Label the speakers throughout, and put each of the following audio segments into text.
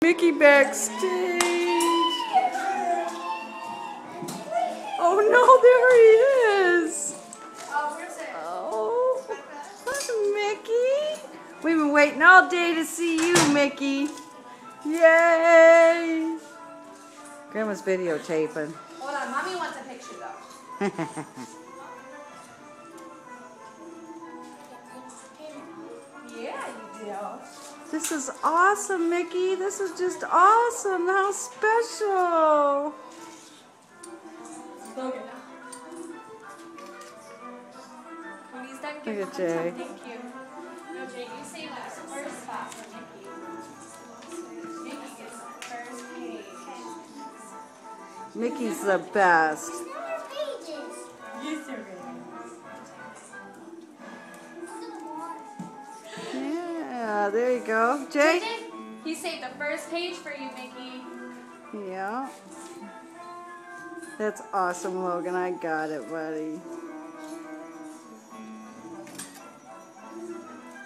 Speaker 1: Mickey backstage. Oh no, there he is.
Speaker 2: Oh, where's it?
Speaker 1: Oh, Mickey. We've been waiting all day to see you, Mickey. Yay. Grandma's videotaping.
Speaker 2: Hold on, Mommy wants a picture though. Yeah, you do.
Speaker 1: This is awesome, Mickey. This is just awesome. How special.
Speaker 2: Logan. When he's done, give
Speaker 1: Look
Speaker 2: him
Speaker 1: at
Speaker 2: a
Speaker 1: Jay.
Speaker 2: thumbs up. Thank you. No, Jay, you saved that first spot for Mickey. Mickey gets the first page.
Speaker 1: Mickey's the best.
Speaker 2: Yes, sir.
Speaker 1: Yeah, there you go. Jay?
Speaker 2: He saved the first page for you, Mickey.
Speaker 1: Yeah. That's awesome, Logan. I got it, buddy.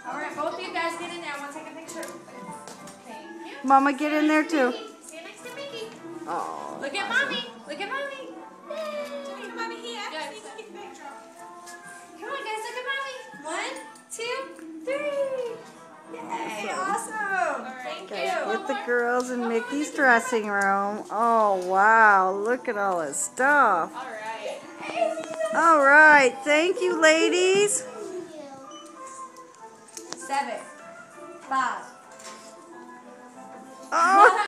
Speaker 2: All right, both of you guys get in there. I want to take a picture. Thank you.
Speaker 1: Mama, get in there too.
Speaker 2: See you next to Mickey.
Speaker 1: Oh.
Speaker 2: Look at Mommy. Look at Mommy.
Speaker 3: Look at Mommy here.
Speaker 2: Yes.
Speaker 3: See if we can get the picture.
Speaker 2: Come on, guys. Look at Mommy. 1, 2, 3.
Speaker 3: Yay, awesome.
Speaker 2: Thank
Speaker 1: Okay,
Speaker 2: you.
Speaker 1: with the girls in Mickey's dressing room. Oh, wow. Look at all this stuff.
Speaker 2: All right.
Speaker 1: All right. Thank you, ladies.
Speaker 2: 7, 5.
Speaker 1: Oh.